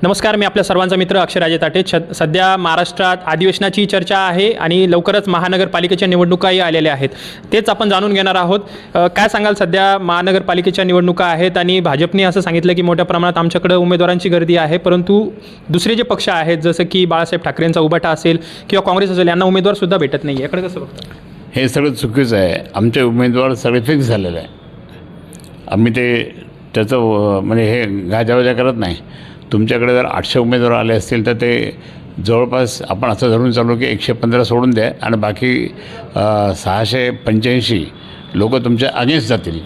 नमस्कार, मी आपल्या सर्वांचा मित्र अक्षयराजे ताटे. सध्या महाराष्ट्रात अधिवेशनाची चर्चा आहे आणि लवकरच महानगरपालिकेच्या निवडणुकाही आलेल्या आहेत. तेच आपण जाणून घेणार आहोत. काय सांगाल, सध्या महानगरपालिकेच्या निवडणुका आहेत आणि भाजपने असं सांगितलं की मोठ्या प्रमाणात आमच्याकडे उमेदवारांची गर्दी आहे, परंतु दुसरे जे पक्ष आहेत जसं की बाळासाहेब ठाकरेंचा उभाटा असेल किंवा काँग्रेस असेल, यांना उमेदवारसुद्धा भेटत नाही. याकडे कसं बघता? हे सगळं चुकीचं आहे. आमचे उमेदवार सगळे फिक्स झालेले आहे. आम्ही त्याचं म्हणजे हे गाजावाजा करत नाही. तुमच्याकडे जर 800 उमेदवार आले असतील तर ते जवळपास आपण असं धरून चालू की 115 सोडून द्या आणि बाकी 685 लोक तुमच्या अगेन्स्ट जातील.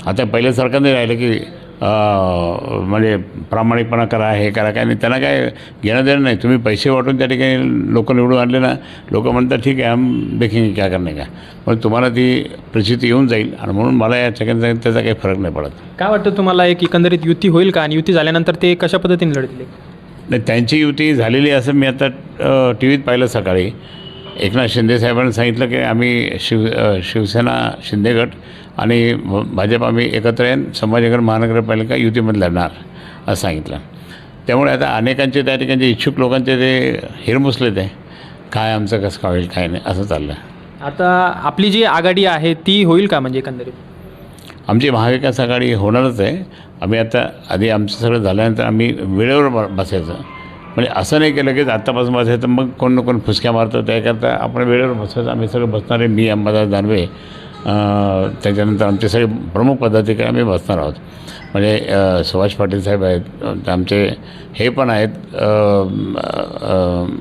आता पहिल्यासारखं नाही राहिलं की म्हणजे प्रामाणिकपणा करा, हे करा, काय नाही. त्यांना काय घेणं देणं नाही. तुम्ही पैसे वाटून त्या ठिकाणी लोक निवडून आणले ना, लोक म्हणतात ठीक आहे, हम देखेंगे क्या करणे का. पण तुम्हाला ती प्रचिती येऊन जाईल आणि म्हणून मला या ठिकाणी त्याचा काही फरक नाही पडत. काय वाटतं तुम्हाला, एक एकंदरीत युती होईल का, आणि युती झाल्यानंतर ते कशा पद्धतीने लढतील? नाही, त्यांची युती झालेली असं मी आता टी व्हीत पाहिलं सकाळी. एकनाथ शिंदे साहेबांनी सांगितलं की आम्ही शिवसेना शिंदे गट आणि भाजप आम्ही एकत्र येऊन संभाजीनगर महानगरपालिका युतीमध्ये लढणार असं सांगितलं. त्यामुळे आता अनेकांचे त्या ठिकाणचे इच्छुक लोकांचे ते हिरमुसलेत आहे, काय आमचं कसं होईल काय नाही असं चाललं. आता आपली जी आघाडी आहे ती होईल का, म्हणजे एकंदरीत? आमची महाविकास आघाडी होणारच आहे. आम्ही आता आधी आमचं सगळं झाल्यानंतर आम्ही वेळेवर बसायचं. म्हणजे असं नाही केलं की आत्तापासून बसायचं मग कोण ना कोण फुसक्या मारतं. त्याकरता आपण वेळेवर बसायचं. आम्ही सगळं बसणार आहे. मी अंबादास दानवे, त्याच्यानंतर आमचे सगळे प्रमुख पदाधिकारी आम्ही बसणार आहोत. म्हणजे सुभाष पाटील साहेब आहेत, आमचे हे पण आहेत,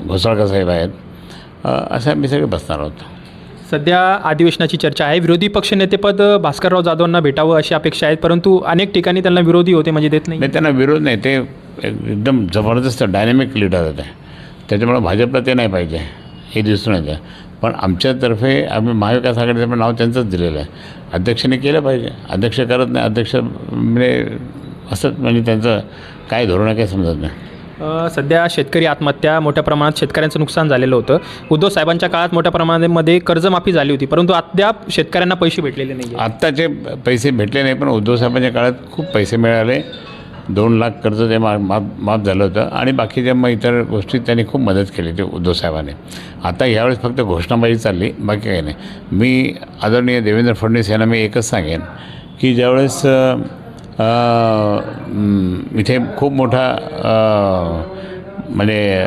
घोसाळकर साहेब आहेत, असं आम्ही सगळे बसणार आहोत. सध्या अधिवेशनाची चर्चा आहे. विरोधी पक्षनेतेपद भास्करराव जाधवांना भेटावं अशी अपेक्षा आहेत, परंतु अनेक ठिकाणी त्यांना विरोधी होते, म्हणजे देत नाही. त्यांना विरोध नाही. ते एकदम जबरदस्त डायनॅमिक लीडर आहेत. त्याच्यामुळे भाजपला ते नाही पाहिजे हे दिसून येतं. पण आमच्यातर्फे आम्ही महाविकास आघाडीचं नाव त्यांचंच दिलेलं आहे. अध्यक्षाने केलं पाहिजे. अध्यक्ष करत नाही. अध्यक्ष म्हणजे असंच, म्हणजे त्यांचं काय धोरण आहे काय समजत नाही. सध्या शेतकरी आत्महत्या, मोठ्या प्रमाणात शेतकऱ्यांचं नुकसान झालेलं होतं. उद्धव साहेबांच्या काळात मोठ्या प्रमाणामध्ये कर्जमाफी झाली होती, परंतु अद्याप शेतकऱ्यांना पैसे भेटलेले नाही. आत्ताचे पैसे भेटले नाही, पण उद्धव साहेबांच्या काळात खूप पैसे मिळाले. 2 लाख कर्ज ते माफ झालं होतं आणि बाकीच्या मग इतर गोष्टीत त्यांनी खूप मदत केली ते उद्धव साहेबांनी. आता यावेळेस फक्त घोषणाबाजी चालली, बाकी काही नाही. मी आदरणीय देवेंद्र फडणवीस यांना मी एकच सांगेन की ज्यावेळेस इथे खूप मोठा म्हणजे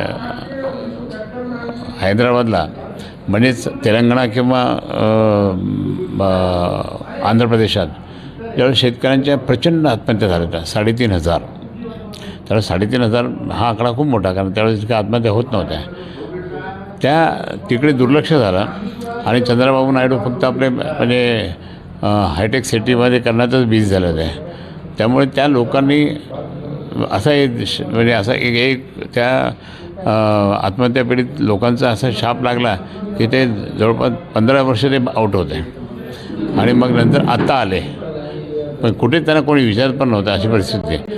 हैदराबादला म्हणजेच तेलंगणा किंवा आंध्र प्रदेशात ज्यावेळेस शेतकऱ्यांच्या प्रचंड आत्महत्या झाल्या होत्या, 3,500. त्यावेळेस 3,500 हा आकडा खूप मोठा, कारण त्यावेळेस काही आत्महत्या होत नव्हत्या. तिकडे दुर्लक्ष झालं आणि चंद्रबाबू नायडू फक्त आपले म्हणजे हायटेक सिटीमध्ये करण्यातच बिझी झाले होते. त्यामुळे त्या लोकांनी असा म्हणजे असा एक त्या आत्महत्या पीडित लोकांचा असा शाप लागला की ते जवळपास 15 वर्ष ते आउट होते आणि मग नंतर आत्ता आले, पण कुठे त्यांना कोणी विचारत पण नव्हतं, अशी परिस्थिती आहे.